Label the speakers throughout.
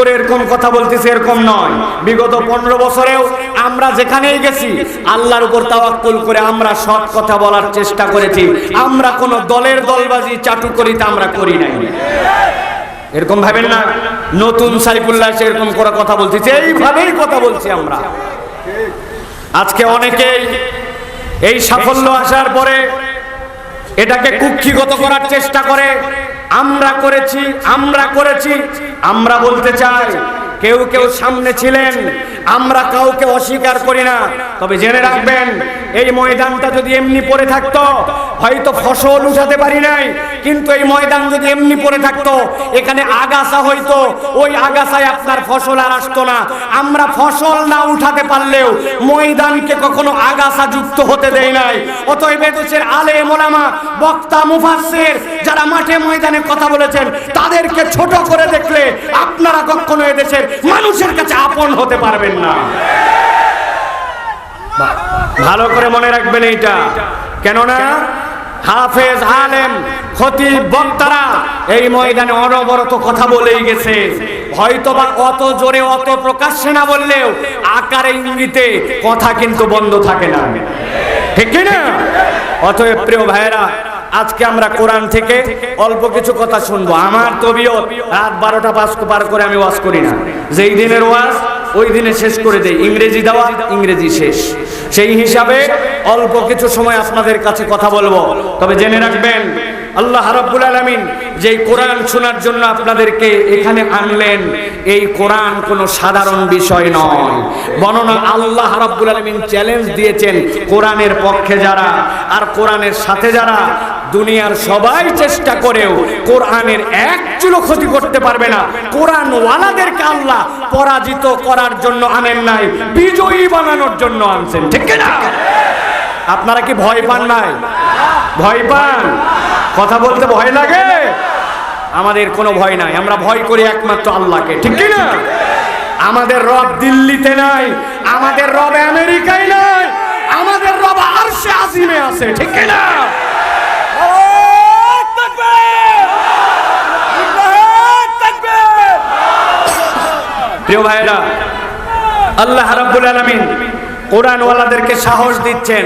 Speaker 1: করে এরকম কথা বলতেছি এরকম নয়। বিগত 15 বছরেও আমরা যেখানেই গেছি আল্লাহর উপর তাওয়াক্কুল করে আমরা সৎ কথা বলার চেষ্টা করেছি। আমরা কোনো দলের দলবাজি চাটুকরিতা আমরা করি নাই। এরকম ভাবেন না নতুন সাইফুল্লাহ এরকম করে কথা বলতেছে, এইভাবেই কথা বলছি আমরা। আজকে অনেকেই এই সাফল্য আসার পরে এটাকে কুক্ষিগত করার চেষ্টা করে। আমরা করেছি, আমরা করেছি। আমরা বলতে চাই কেউ কেউ সামনে ছিলেন, আমরা কাউকে অস্বীকার করি না। তবে জেনে রাখবেন এই ময়দানটা যদি এমনি পড়ে থাকতো হয়তো ফসল উঠাতে পারি নাই, কিন্তু এই ময়দান যদি এমনি পড়ে থাকতো এখানে আগাছা হইতো, ওই আগাছায় আপনার ফসল আর আসতো না। আমরা ফসল না উঠাতে পারলেও ময়দানকে কখনো আগাছা যুক্ত হতে দেয় নাই। অতএব এদেশের আলেম ওলামা বক্তা মুফাসসির যারা মাঠে ময়দানে কথা বলেছেন তাদেরকে ছোট করে দেখলে আপনারা কখনো এদেশের মানুষের কাছে আপন হতে পারবেন না। ভালো করে মনে রাখবেন এইটা, কেননা হাফেজ আলেম খতিব বক্তারা এই ময়দানে অনবরত কথা বলেই গেছে। হয়তোবা অত জোরে অত প্রকাশ্যে না বললেও আকারে ইঙ্গিতে কথা কিন্তু বন্ধ থাকে না, ঠিক কি না? অতএব প্রিয় ভাইয়েরা, আজকে আমরা কোরআন থেকে অল্প কিছু কথা শুনবো। আমার তবিয়ত রাত 12টা পার করে আমি ওয়াজ করি না। যেই দিনের ওয়াজ ওই দিনে শেষ করে দেই, ইংরেজি দেওয়া ইংরেজি শেষ। সেই হিসাবে অল্প কিছু সময় আপনাদের কাছে কথা বলবো। তবে জেনে রাখবেন আল্লাহ রাব্বুল আলামিন যেই কোরআন শোনার জন্য আপনাদেরকে এখানে আনলেন, এই কোরআন কোনো সাধারণ বিষয় নয়। বর্ণনা আল্লাহ রাব্বুল আলামিন চ্যালেঞ্জ দিয়েছেন কোরআনের পক্ষে যারা আর কোরআনের সাথে যারা, দুনিয়ার সবাই চেষ্টা করেও কোরআনের এক চুলো ক্ষতি করতে পারবে না। কোরআন ওয়ালাদেরকে আল্লাহ পরাজিত করার জন্য আনেন নাই, বিজয়ী বানানোর জন্য আনছেন, ঠিক না? আপনারা কি ভয় পান নাই? ভয় পান? কথা বলতে ভয় লাগে? আমাদের কোনো ভয় নাই, আমরা ভয় করি একমাত্র আল্লাহকে, ঠিক কি না? আমাদের রব দিল্লিতে নাই, আমাদের রব আমেরিকায় নাই, আমাদের রব আরশে আজিমে আছে, ঠিক কি না? প্রিয় ভাইরা, আল্লাহ রাব্বুল আলামিন কোরআন ওয়ালাদেরকে সাহস দিচ্ছেন।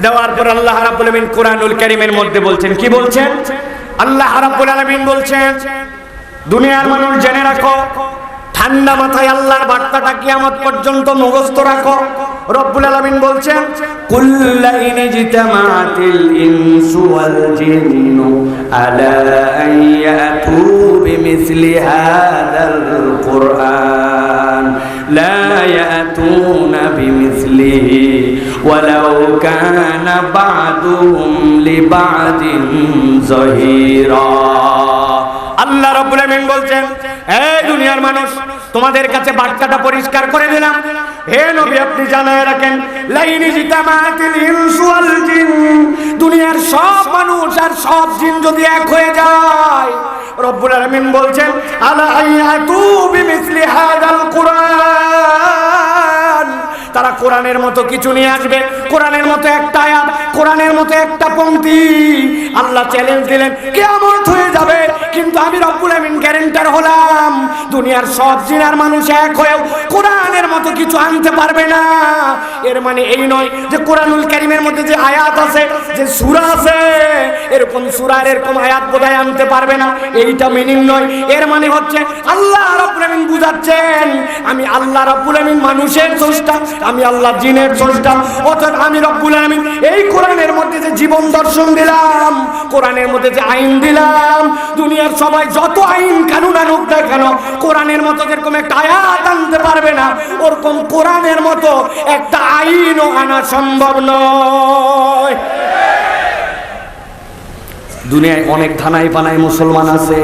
Speaker 1: দেওয়ার পর আল্লাহ রাব্বুল আলামিন কোরআনুল কারীমের মধ্যে বলছেন, কি বলছেন? আল্লাহ রাব্বুল আলামিন বলছেন, দুনিয়ার মানুষ জেনে রাখো, ঠান্ডা মাথায় আল্লাহর বার্তাটা কিয়ামত পর্যন্ত মুখস্থ রাখো। রব্বুল আলামিন বলছেন, কুল্লা ইন জিতামাতিল ইনসু ওয়াল জিন্নু আলা আইয়াতু বিমিসলি হাযাল কুরআন লা ইয়াতুনা বিমিসলিহি ওয়ালাউ কানা বা'দুহুম লিবা'দিন যাহিরা। আল্লাহ রাব্বুল আলামিন বলছেন, এই দুনিয়ার মানুষ, তোমাদের কাছে বার্তাটা পরিষ্কার করে দিলাম। হে নবী, আপনি জানায় রাখেন, লাইনি জিতামাতিল ইনসু ওয়াল জিন, দুনিয়ার সব মানুষ আর সব জিন যদি এক হয়ে যায়, রব্বুল আলামিন বলছেন, আলা আইয়াতু বিমিসলি হাযাল কুরআন, তারা কোরআনের মতো কিছু নিয়ে আসবে, কোরআনের মতো একটা আয়াত, কোরআনের মতো একটা পংক্তি। আল্লাহ চ্যালেঞ্জ দিলেন, কিয়ামত হয়ে যাবে, কিন্তু আমি রব্বুল আলামিন গ্যারান্টার হলাম, দুনিয়ার সব জিনার মানুষ এক হয়েও কোরআনের মতো কিছু আনতে পারবে না। এর মানে এই নয় যে কোরআনুল কারীমের মধ্যে যে আয়াত আছে, যে সূরা আছে, এরকম সূরার এরকম আয়াত বোধহয় আনতে পারবে না, এইটা মিনিং নয়। এর মানে হচ্ছে আল্লাহ রাব্বুল আলামিন বুঝাচ্ছেন, আমি আল্লাহ রাব্বুল আলামিন মানুষের স্রষ্টা, আমি আল্লাহ জিনের স্রষ্টা। অর্থাৎ আমি রব্বুল আলামিন এই কোরআনের মধ্যে যে জীবন দর্শন দিলাম, কোরআনের মধ্যে যে আইন দিলাম, দুনিয়ার সবাই যত আইন কানুন আনুক না কেন, কোরআনের মতো যেরকম একটা আয়াত আনতে পারবে না, ওরকম কোরআনের মতো একটা আইনও আনা সম্ভব নয়। দুনিয়ায় অনেক থানায় পানায় মুসলমান আছে,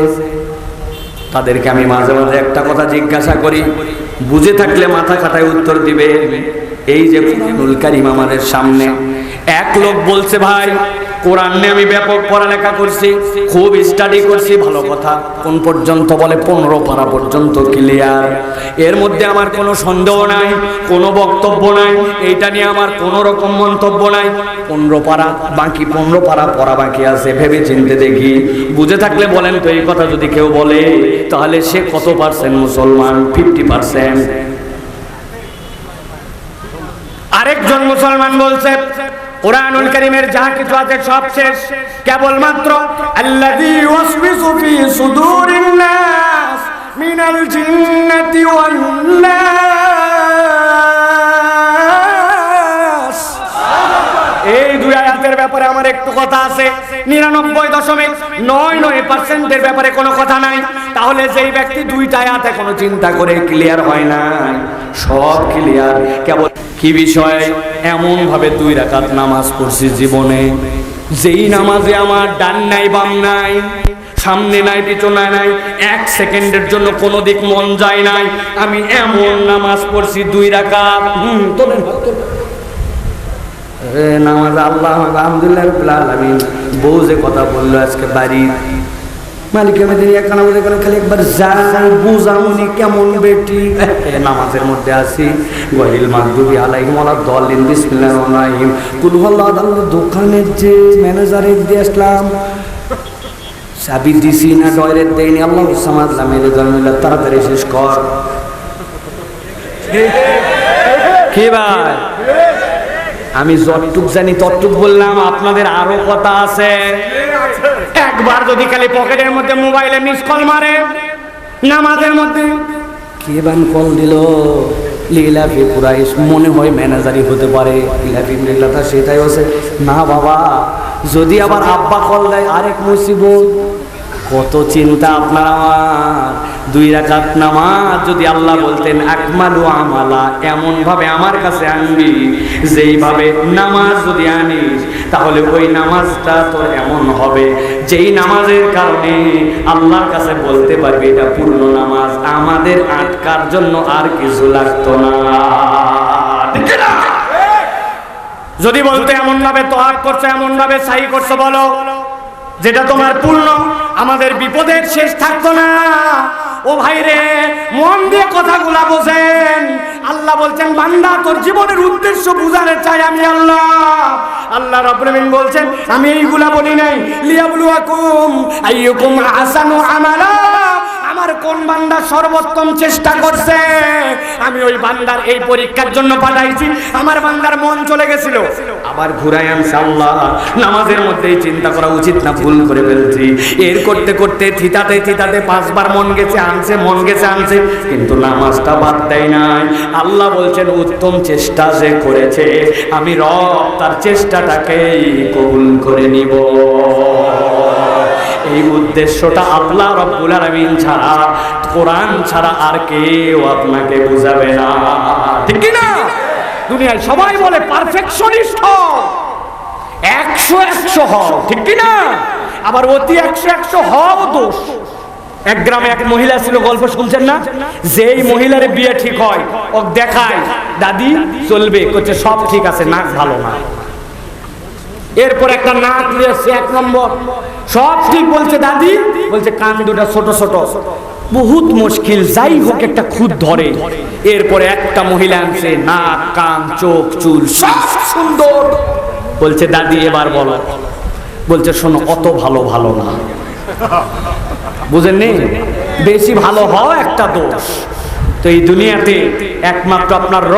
Speaker 1: তাদেরকে আমি মাঝে মাঝে একটা কথা জিজ্ঞাসা করি, বুঝে থাকলে মাথা খাটায় উত্তর দিবে। এই যে কোরআনুল কারীম আমাদের সামনে, এক লোক বলছে, ভাই কোরআন নিয়ে আমি ব্যাপক পড়ালেখা করছি, খুব স্টাডি করছি, ভালো কথা। কোন পর্যন্ত বলে 15 পারা পর্যন্ত ক্লিয়ার। এর মধ্যে আমার কোনো সন্দেহ নাই, কোনো বক্তব্য নাই, এইটা নিয়ে আমার কোনো রকম মন্তব্য নাই। 15 পারা, বাকি 15 পারা পড়া বাকি আছে। ভেবে চিনতে দেখি, বুঝে থাকলে বলেন তো। এই কথা যদি কেউ বলে তাহলে সে কত পার্সেন্ট মুসলমান? 50%। আরেকজন মুসলমান বলছে কুরআনুল কারীমের যা কিছু আছে সব শেষ, কেবলমাত্র আল্লাযী ওয়াসওয়াসু ফি সুদুরিন নাস মিনাল জিন্নাতি ওয়ান নাস। এই দুই আয়াতের ব্যাপারে আমার একটু কথা আছে। 99.99% এর ব্যাপারে কোনো কথা নাই। তাহলে যেই ব্যক্তি দুইটা আয়াত এখনো চিন্তা করে ক্লিয়ার হয় না, সব ক্লিয়ার। কেবল কি বিষয়? এমন ভাবে 2 রাকাত নামাজ পড়ছি জীবনে, যেই নামাজে আমার ডান নাই বাম নাই, সামনে নাই পিছনে নাই, 1 সেকেন্ডের জন্য কোনো দিক মন যায় নাই। আমি এমন নামাজ পড়ছি 2 রাকাত। নামাজ আল্লাহ আলহামদুলিল্লাহ রাব্বিল আলামিন। বউ যে কথা বললো আজকে বাড়ি মালিকের মধ্যে এখানে বলে গেল, খালি একবার যাই বুঝামুনি কেমন বেটি। নামাজের মধ্যে আছি, গহিল মাগদুবি আলাইহিম ওয়ালাদ-দাল্লিন, বিসমিল্লাহির রহমানির রহিম, কুল হুয়াল্লাহু আহাদ। দোকানের যে ম্যানেজারের দিয়ে আসলাম, চাবি দিছি না ডয়ের দেয়নি, আল্লাহু সামাদ লাম ইয়ালিদ ওয়ালাম ইউলাদ, তাড়াতাড়ি শেষ কর। কি ভাই, আমি যতটুক জানি ততটুক বললাম, আপনাদের আরো কথা আছে। একবার যদি খালি পকেটের মধ্যে মোবাইলে মিস কল মারে নামাজের মধ্যে, কে বান কল দিল, লিলাফি কুরাইশ, মনে হয় ম্যানেজারই হতে পারে। লিলাফি মিল্লাতা সেটাই আছে না বাবা। যদি আবার আব্বা কল দেয়, আরেক মুসিবত। কত চিন্তা আপনার আমার। 2 রাকাত নামাজ যদি আল্লাহ বলতেন আকমালু আমালা, এমন ভাবে আমার কাছে আনবি, যেইভাবে নামাজ যদি আনিস, তাহলে ওই নামাজটা তোর এমন হবে যেই নামাজের কারণে আল্লাহর কাছে বলতে পারবি এটা পূর্ণ নামাজ। আমাদের আটকার জন্য আর কিছু লাগতো না। যদি বলতে এমন ভাবে তোয়াক করছে, এমন ভাবে সাই করছে, বলো যেটা তোমার পূর্ণ, আমাদের বিপদের শেষ থাকতো না। ও ভাই রে, মন দিয়ে কথাগুলা বোঝেন। আল্লাহ বলছেন বান্দা তোর জীবনের উদ্দেশ্য বুঝাতে চাই আমি আল্লাহ। আল্লাহ রাব্বুল আলামিন বলছেন আমি এইগুলা বলি নাই, লিয়াবলুয়াকুম আইয়ুকুম আহসানু আমালা। আমার কোন বান্দা সর্বোত্তম চেষ্টা করছে, আমি ওই বান্দার এই পরীক্ষার জন্য পাঠাইছি। আমার বান্দার মন চলে গেছিল, আবার ঘুরাই আনছে আল্লাহ। নামাজের মধ্যেই চিন্তা করা উচিত না, ভুল করে ফেলছি। এর করতে করতে থিতাতে থিতাতে 5 বার মন গেছে আনছে, মন গেছে আনছে, কিন্তু নামাজটা বাদ দেয় নাই। আল্লাহ বলছেন উত্তম চেষ্টা যে করেছে, আমি রব তার চেষ্টাটাকেই কবুল করে নিব। এই উদ্দেশ্যটা আল্লাহ রাব্বুল আলামিন ছাড়া, কোরআন ছাড়া আর কেউ আপনাকে বুঝাবে না, ঠিক কি না? দুনিয়ায় সবাই বলে পারফেকশনিস্ট হও, 100 হও, ঠিক কি না? আবার অতি 100 হও দোষ। এক গ্রামে এক মহিলা ছিল, গল্প শুনছেন না? যেই মহিলার বিয়ে ঠিক হয়, ও দেখায় দাদি চলবে, করছে সব ঠিক আছে, নাক ভালো না। এরপর একটা নাক নিয়েছে 1 নম্বর, সব ঠিক বলছে দাদি, বলছে কান দুটা ছোট ছোট, বহুত মুশকিল, যাই হোক একটা খুদ ধরে। এরপরে একটা মহিলা আনছে, নাক কান চোখ চুল সব সুন্দর। বলছে দাদি এবার বলো। বলছে শোনো, অত ভালো ভালো না, বুঝেননি? বেশি ভালো হওয়া একটা দোষ। তো এই দুনিয়াতে একমাত্র আপনার রব